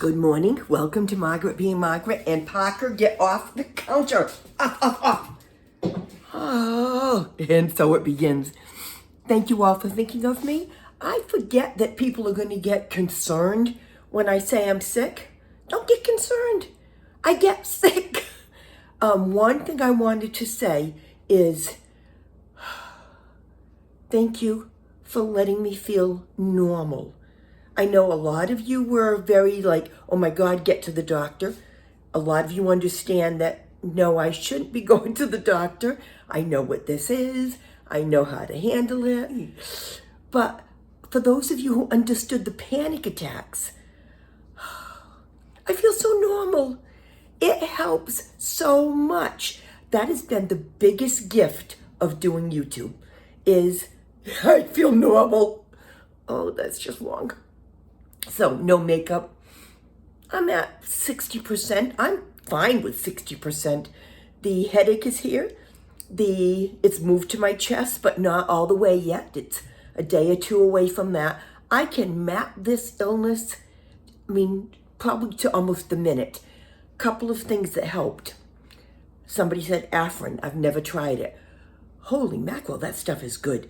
Good morning. Welcome to Margaret being Margaret. And Parker, get off the counter. Off. Oh, and so it begins. Thank you all for thinking of me. I forget that people are going to get concerned when I say I'm sick. Don't get concerned. I get sick. One thing I wanted to say is thank you for letting me feel normal. I know a lot of you were very like, oh my God, get to the doctor. A lot of you understand that, no, I shouldn't be going to the doctor. I know what this is. I know how to handle it. But for those of you who understood the panic attacks, I feel so normal. It helps so much. That has been the biggest gift of doing YouTube, is I feel normal. Oh, that's just wrong. So no makeup. I'm at 60%. I'm fine with 60%. The headache is here. It's moved to my chest, but not all the way yet. It's a day or two away from that. I can map this illness, probably to almost the minute. Couple of things that helped. Somebody said Afrin. I've never tried it. Holy mackerel, that stuff is good.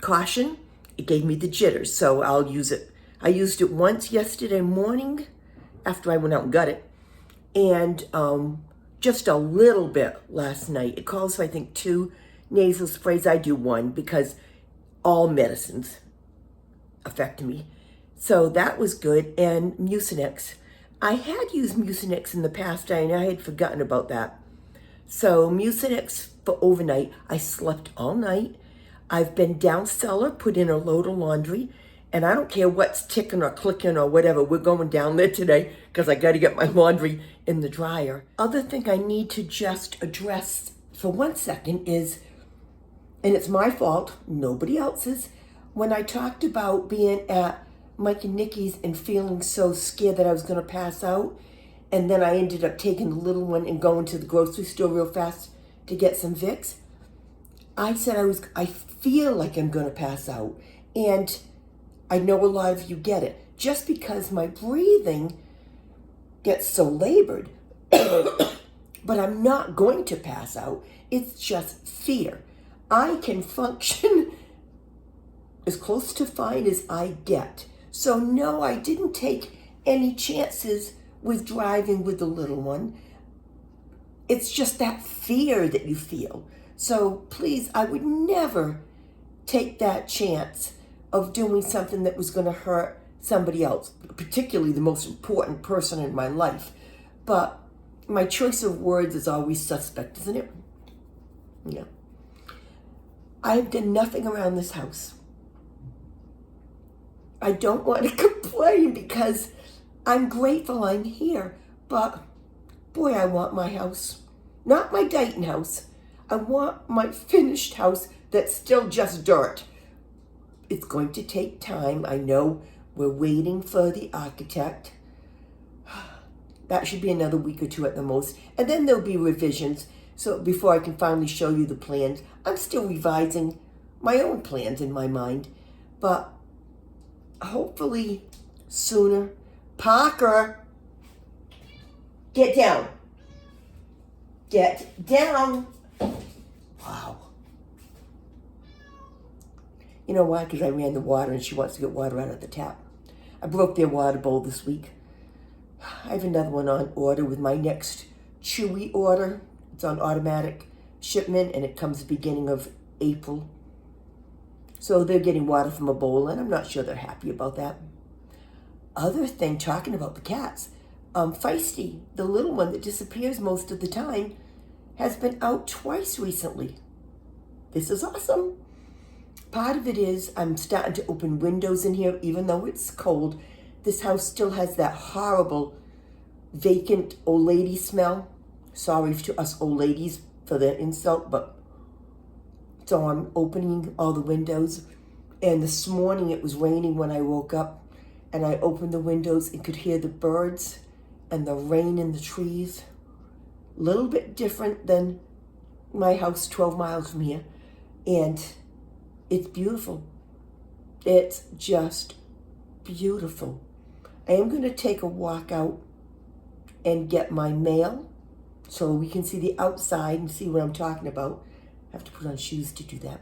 Caution, it gave me the jitters, so I'll use it. I used it once yesterday morning after I went out and got it, and just a little bit last night. It calls for, I think, 2 nasal sprays. I do 1 because all medicines affect me. So that was good. And Mucinex. I had used Mucinex in the past. I had forgotten about that. So Mucinex for overnight. I slept all night. I've been down cellar, put in a load of laundry, and I don't care what's ticking or clicking or whatever. We're going down there today because I got to get my laundry in the dryer. Other thing I need to just address for 1 second is, and it's my fault, nobody else's, when I talked about being at Mike and Nikki's and feeling so scared that I was going to pass out, and then I ended up taking the little one and going to the grocery store real fast to get some Vicks. I said I feel like I'm going to pass out, and I know a lot of you get it. Just because my breathing gets so labored, but I'm not going to pass out. It's just fear. I can function as close to fine as I get. So no, I didn't take any chances with driving with the little one. It's just that fear that you feel. So please, I would never take that chance of doing something that was going to hurt somebody else, particularly the most important person in my life. But my choice of words is always suspect, isn't it? Yeah. I've done nothing around this house. I don't want to complain because I'm grateful I'm here, but boy, I want my house. Not my Dayton house. I want my finished house that's still just dirt. It's going to take time. I know we're waiting for the architect. That should be another week or 2 at the most. And then there'll be revisions. So before I can finally show you the plans, I'm still revising my own plans in my mind. But hopefully sooner. Parker, get down. Get down. Wow. You know why? Because I ran the water and she wants to get water out of the tap. I broke their water bowl this week. I have another one on order with my next Chewy order. It's on automatic shipment and it comes beginning of April. So they're getting water from a bowl and I'm not sure they're happy about that. Other thing, talking about the cats, Feisty, the little one that disappears most of the time, has been out twice recently. This is awesome. Part of it is I'm starting to open windows in here, even though it's cold. This house still has that horrible vacant old lady smell. Sorry to us old ladies for the insult, but so I'm opening all the windows. And this morning it was raining when I woke up and I opened the windows and could hear the birds and the rain in the trees. A little bit different than my house 12 miles from here. And it's beautiful. It's just beautiful. I am going to take a walk out and get my mail so we can see the outside and see what I'm talking about. I have to put on shoes to do that.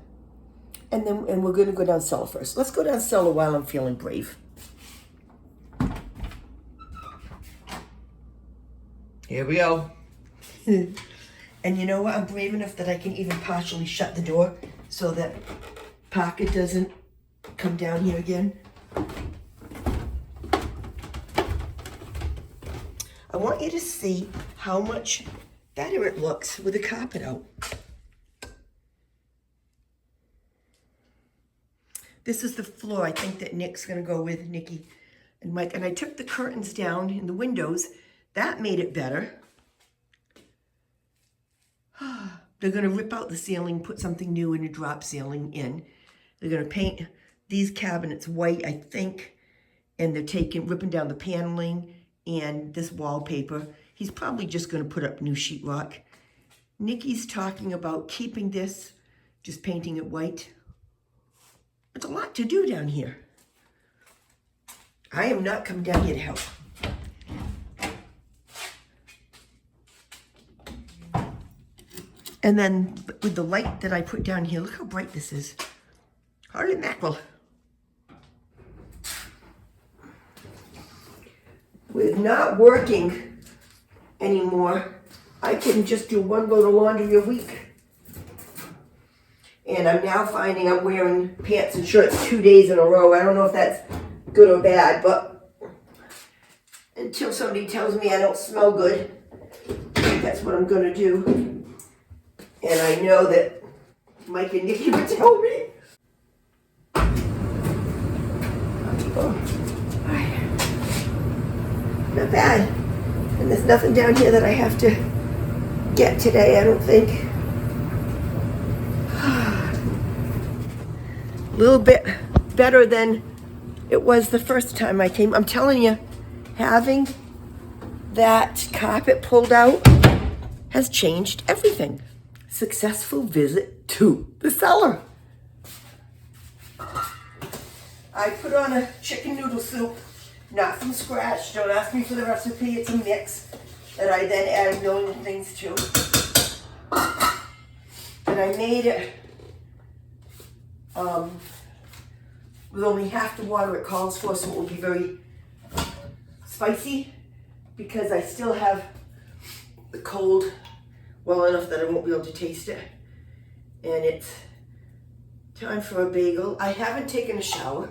And we're going to go down cellar first. Let's go down cellar while I'm feeling brave. Here we go. And you know what? I'm brave enough that I can even partially shut the door so that Parker doesn't come down here again. I want you to see how much better it looks with the carpet out. This is the floor I think that Nick's gonna go with, Nikki and Mike. And I took the curtains down in the windows. That made it better. They're gonna rip out the ceiling, put something new in a drop ceiling in. They're gonna paint these cabinets white, I think, and they're ripping down the paneling and this wallpaper. He's probably just gonna put up new sheetrock. Nikki's talking about keeping this, just painting it white. It's a lot to do down here. I am not coming down here to help. And then with the light that I put down here, look how bright this is. Holy mackerel. With not working anymore, I can just do one load of laundry a week. And I'm now finding I'm wearing pants and shirts 2 days in a row. I don't know if that's good or bad, but until somebody tells me I don't smell good, that's what I'm gonna do. And I know that Mike and Nikki would tell me. Not bad. And there's nothing down here that I have to get today, I don't think. A little bit better than it was the first time I came. I'm telling you, having that carpet pulled out has changed everything. Successful visit to the cellar. I put on a chicken noodle soup, not from scratch. Don't ask me for the recipe. It's a mix that I then add a million things to. And I made it with only half the water it calls for, so it will be very spicy because I still have the cold well enough that I won't be able to taste it. And it's time for a bagel. I haven't taken a shower.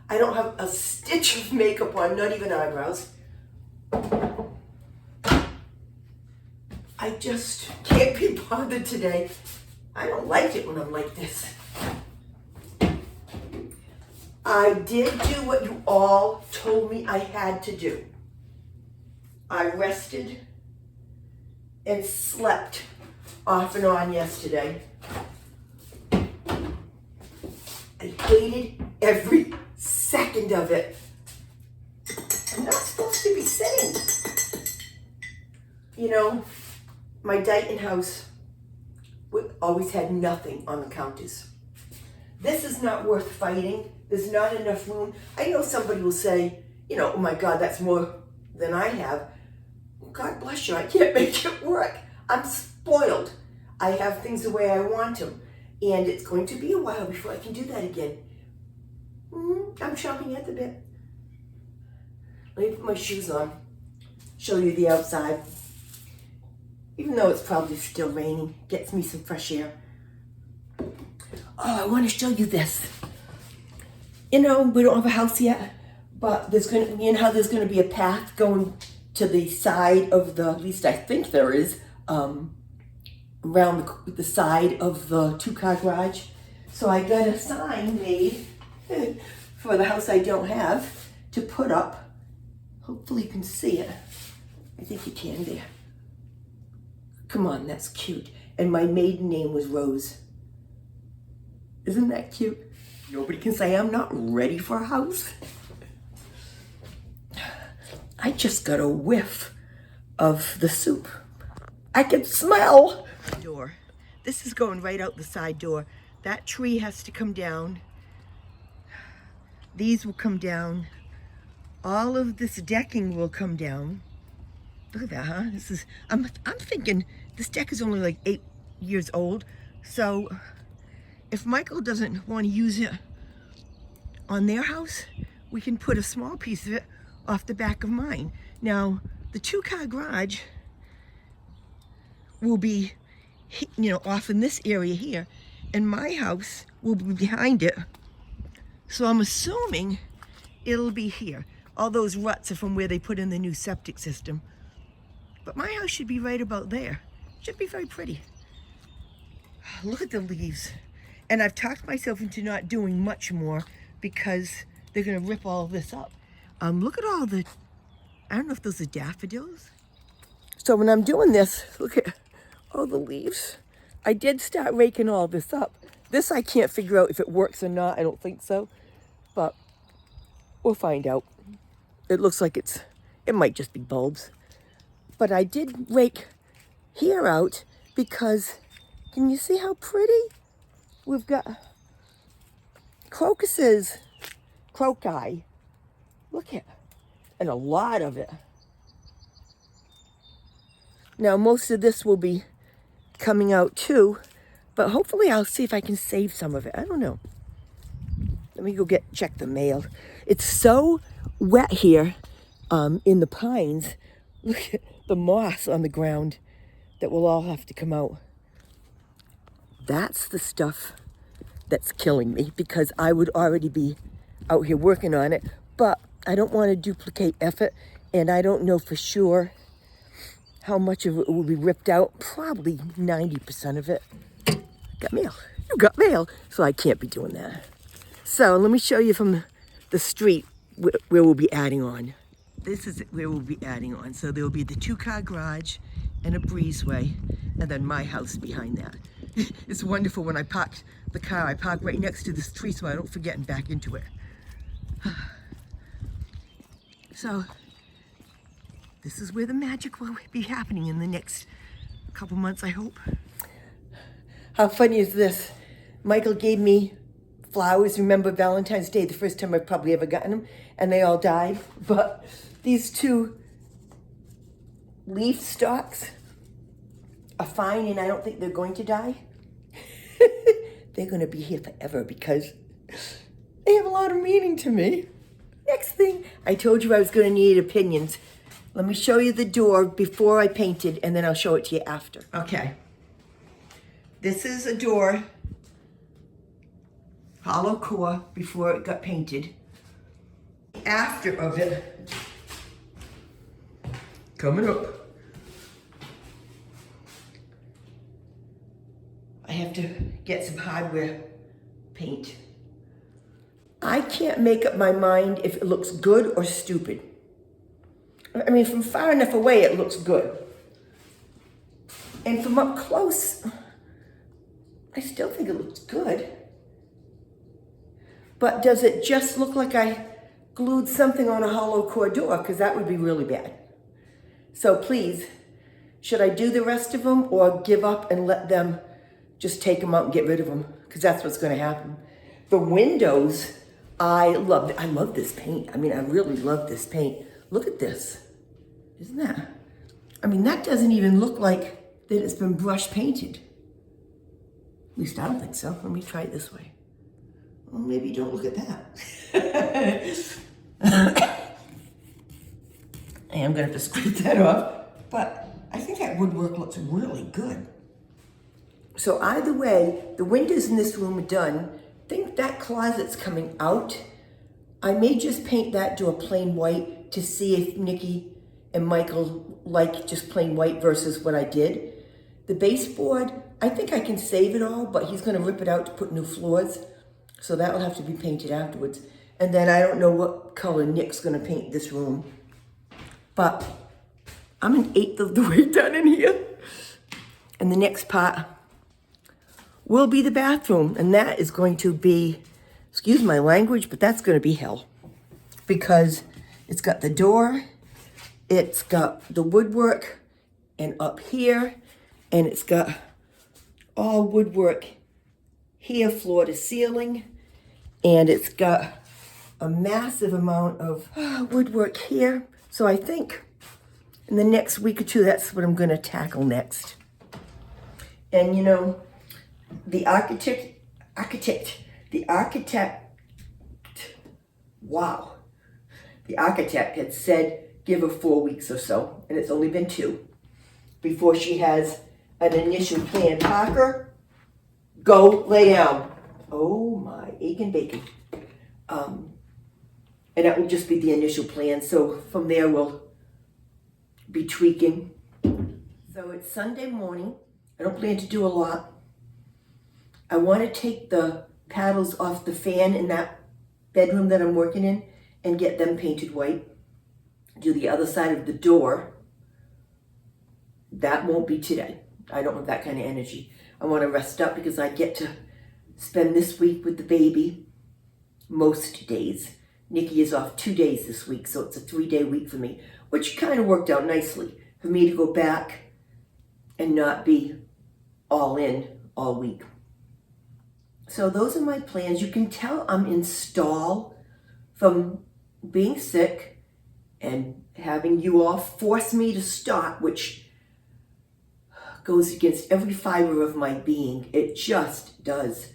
I don't have a stitch of makeup on, not even eyebrows. I just can't be bothered today. I don't like it when I'm like this. I did do what you all told me I had to do. I rested and slept off and on yesterday. I hated every second of it. I'm not supposed to be sitting. You know, my Dighton house always had nothing on the counters. This is not worth fighting. There's not enough room. I know somebody will say, you know, oh my God, that's more than I have. God bless you, I can't make it work. I'm spoiled. I have things the way I want them. And it's going to be a while before I can do that again. I'm chomping at the bit. Let me put my shoes on. Show you the outside. Even though it's probably still raining, gets me some fresh air. Oh, I want to show you this. You know, we don't have a house yet, but there's going to, you know how there's going to be a path going to the side of the, at least I think there is, around the side of the two-car garage. So I got a sign made for the house I don't have to put up. Hopefully you can see it. I think you can there. Come on, that's cute. And my maiden name was Rose. Isn't that cute? Nobody can say I'm not ready for a house. I just got a whiff of the soup. I can smell. Door. This is going right out the side door. That tree has to come down. These will come down. all of this decking will come down. Look at that, huh? I'm thinking this deck is only like 8 years old. So if Michael doesn't want to use it on their house, we can put a small piece of it off the back of mine. Now, the 2-car garage will be, off in this area here, and my house will be behind it. So I'm assuming it'll be here. All those ruts are from where they put in the new septic system. But my house should be right about there. Should be very pretty. Look at the leaves. And I've talked myself into not doing much more because they're gonna rip all this up. Look at all the, I don't know if those are daffodils. So when I'm doing this, look at all the leaves. I did start raking all this up. This I can't figure out if it works or not. I don't think so, but we'll find out. It looks like it might just be bulbs. But I did rake here out because, can you see how pretty? We've got crocuses, croci. Look at, and a lot of it. Now most of this will be coming out too, but hopefully I'll see if I can save some of it. I don't know. Let me go check the mail. It's so wet here in the pines. Look at the moss on the ground that will all have to come out. That's the stuff that's killing me because I would already be out here working on it, but I don't want to duplicate effort, and I don't know for sure how much of it will be ripped out. Probably 90% of it. Got mail. You got mail. So I can't be doing that. So let me show you from the street where we'll be adding on. This is where we'll be adding on. So there will be the 2-car garage and a breezeway, and then my house behind that. It's wonderful when I park the car. I park right next to this tree so I don't forget and back into it. So this is where the magic will be happening in the next couple months, I hope. How funny is this? Michael gave me flowers. Remember Valentine's Day, the first time I've probably ever gotten them, and they all died. But these 2 leaf stalks are fine, and I don't think they're going to die. They're going to be here forever because they have a lot of meaning to me. Next thing, I told you I was going to need opinions. Let me show you the door before I painted, and then I'll show it to you after. Okay. This is a door, hollow core, before it got painted. After of it, coming up, I have to get some hardware paint. I can't make up my mind if it looks good or stupid. I mean, from far enough away, it looks good. And from up close, I still think it looks good. But does it just look like I glued something on a hollow core door? Because that would be really bad. So please, should I do the rest of them or give up and let them just take them out and get rid of them? Because that's what's going to happen. The windows, I love this paint. I mean, I really love this paint. Look at this. Isn't that? I mean, that doesn't even look like that it's been brush painted. At least I don't think so. Let me try it this way. Well, maybe don't look at that. I am going to have to scrape that off. But I think that woodwork looks really good. So either way, the windows in this room are done. I think that closet's coming out. I may just paint that door plain white to see if Nikki and Michael like just plain white versus what I did. The baseboard, I think I can save it all, but he's going to rip it out to put new floors. So that will have to be painted afterwards. And then I don't know what color Nick's going to paint this room. But I'm an 1/8 of the way done in here. And the next part will be the bathroom. And that is going to be, excuse my language, but that's going to be hell. Because it's got the door, it's got the woodwork, and up here, and it's got all woodwork here, floor to ceiling, and it's got a massive amount of woodwork here. So I think in the next week or two, that's what I'm going to tackle next. And you know, the architect, wow. The architect had said give her 4 weeks or so, and it's only been 2 before she has an initial plan. Parker, go lay down. Oh my, aching bacon. And that will just be the initial plan. So from there we'll be tweaking. So it's Sunday morning. I don't plan to do a lot. I want to take the paddles off the fan in that bedroom that I'm working in and get them painted white. Do the other side of the door. That won't be today. I don't have that kind of energy. I want to rest up because I get to spend this week with the baby most days. Nikki is off 2 days this week, so it's a 3-day week for me, which kind of worked out nicely for me to go back and not be all in all week. So those are my plans. You can tell I'm in stall from being sick and having you all force me to stop, which goes against every fiber of my being. It just does.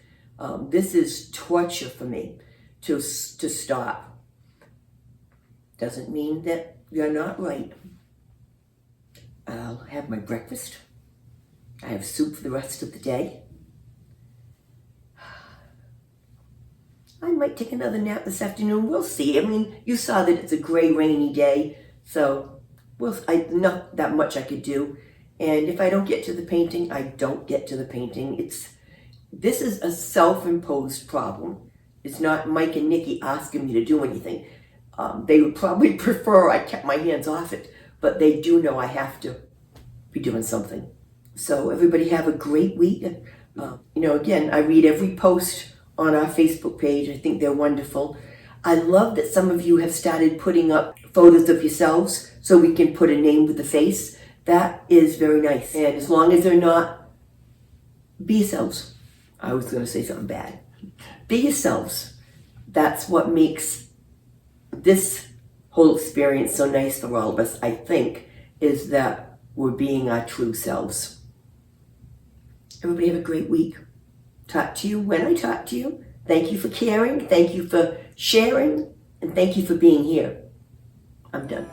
This is torture for me to stop. Doesn't mean that you're not right. I'll have my breakfast. I have soup for the rest of the day. I might take another nap this afternoon. We'll see. I mean, you saw that it's a gray, rainy day, so not that much I could do. And if I don't get to the painting, I don't get to the painting. This is a self-imposed problem. It's not Mike and Nikki asking me to do anything. They would probably prefer I kept my hands off it, but they do know I have to be doing something. So everybody have a great week. Again, I read every post on our Facebook page. I think they're wonderful. I love that some of you have started putting up photos of yourselves so we can put a name with the face. That is very nice. And as long as they're not, be yourselves. I was going to say something bad. Be yourselves. That's what makes this whole experience so nice for all of us, I think, is that we're being our true selves. Everybody have a great week. Talk to you when I talk to you. Thank you for caring. Thank you for sharing. And thank you for being here. I'm done.